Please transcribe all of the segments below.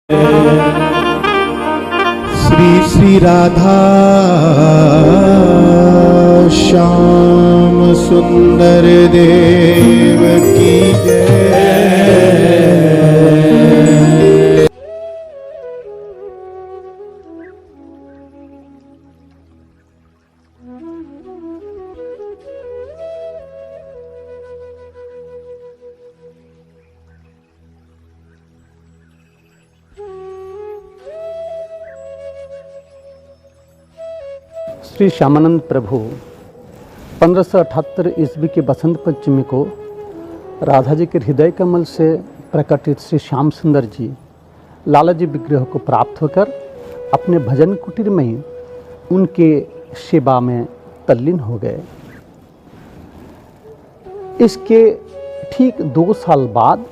श्री श्री राधा श्याम सुंदर देव की जय। श्री श्यामानंद प्रभु 1578 ईस्वी के बसंत पंचमी को राधा जी के हृदय कमल से प्रकटित श्री श्याम सुंदर जी लाला जी विग्रह को प्राप्त होकर अपने भजन कुटीर में ही उनके सेवा में तल्लीन हो गए। इसके ठीक 2 साल बाद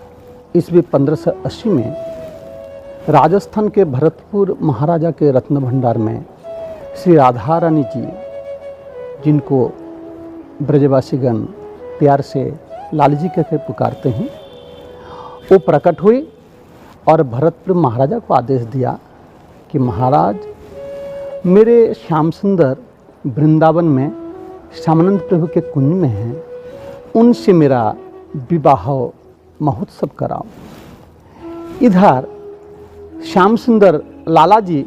ईस्वी 1580 में राजस्थान के भरतपुर महाराजा के रत्न भंडार में श्री राधा रानी जी, जिनको ब्रजवासीगण प्यार से लाल जी कहकर पुकारते हैं, वो प्रकट हुई और भरतपुर महाराजा को आदेश दिया कि महाराज, मेरे श्याम सुंदर वृंदावन में श्यामानंद प्रभु के कुंज में हैं, उनसे मेरा विवाह महोत्सव कराओ। इधर श्याम सुंदर लाला जी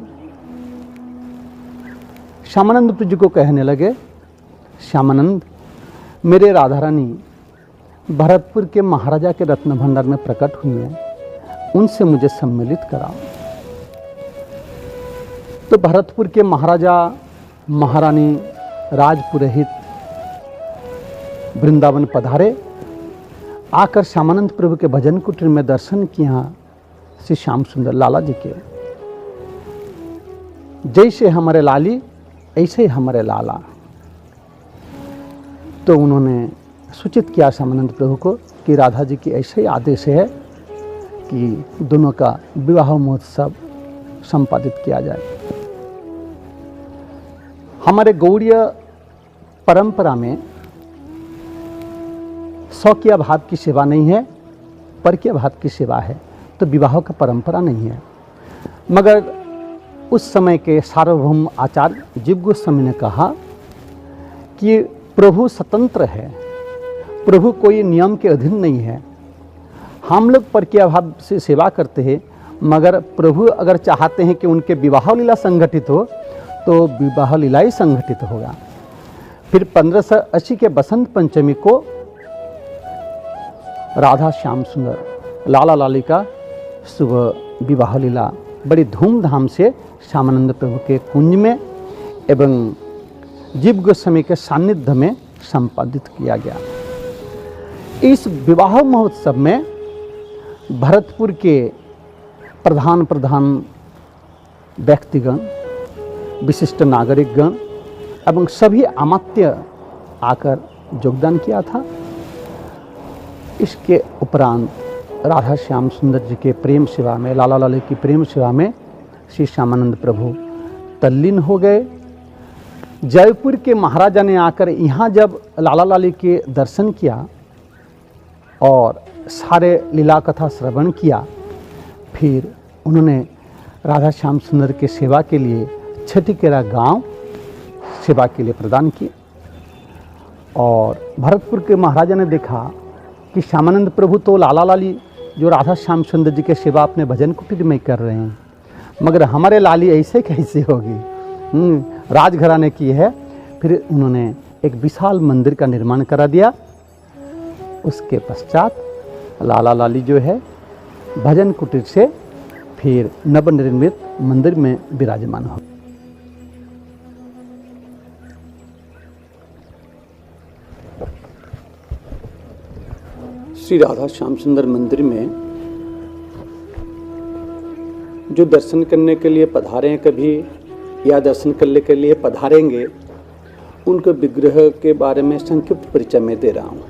श्यामानंद प्रभु जी को कहने लगे, श्यामानंद, मेरे राधा रानी भरतपुर के महाराजा के रत्न भंडार में प्रकट हुई हैं, उनसे मुझे सम्मिलित कराओ। तो भरतपुर के महाराजा महारानी राजपुरोहित वृंदावन पधारे, आकर श्यामानंद प्रभु के भजन कुटीर में दर्शन किया श्री श्याम सुंदर लाला जी के। जैसे हमारे लाली ऐसे ही हमारे लाला। तो उन्होंने सूचित किया श्यामानंद प्रभु को कि राधा जी की ऐसे ही आदेश है कि दोनों का विवाह महोत्सव संपादित किया जाए। हमारे गौड़ीय परंपरा में स्वकीय भाव की सेवा नहीं है, परकीय भाव की सेवा है, तो विवाह का परंपरा नहीं है। मगर उस समय के सार्वभौम आचार्य जीव गोस्वामी ने कहा कि प्रभु स्वतंत्र है, प्रभु कोई नियम के अधीन नहीं है। हम लोग परकीय भाव से सेवा करते हैं, मगर प्रभु अगर चाहते हैं कि उनके विवाह लीला संगठित हो तो विवाह लीला ही संगठित होगा। फिर 1580 के बसंत पंचमी को राधा श्याम सुंदर लाला लाली का शुभ विवाह लीला बड़ी धूमधाम से श्यामानंद प्रभु के कुंज में एवं जीव गोस्वामी के सानिध्य में संपादित किया गया। इस विवाह महोत्सव में भरतपुर के प्रधान व्यक्तिगण, विशिष्ट नागरिकगण एवं सभी अमात्य आकर योगदान किया था। इसके उपरांत राधा श्याम सुंदर जी के प्रेम सेवा में, लाला लाली की प्रेम सेवा में श्री श्यामानंद प्रभु तल्लीन हो गए। जयपुर के महाराजा ने आकर यहाँ जब लाला लाली के दर्शन किया और सारे लीला कथा श्रवण किया, फिर उन्होंने राधा श्याम सुंदर के सेवा के लिए छठीकेरा गांव सेवा के लिए प्रदान किए। और भरतपुर के महाराजा ने देखा कि श्यामानंद प्रभु तो लाला लाली जो राधा श्याम सुंदर जी के सेवा अपने भजन कुटीर में कर रहे हैं, मगर हमारे लाली ऐसे कैसे होगी, राजघराने की है। फिर उन्होंने एक विशाल मंदिर का निर्माण करा दिया। उसके पश्चात लाला लाली जो है भजन कुटीर से फिर नवनिर्मित मंदिर में विराजमान हो। श्री राधा श्याम सुंदर मंदिर में जो दर्शन करने के लिए पधारे हैं कभी या दर्शन करने के लिए पधारेंगे, उनके विग्रह के बारे में संक्षिप्त परिचय में दे रहा हूँ।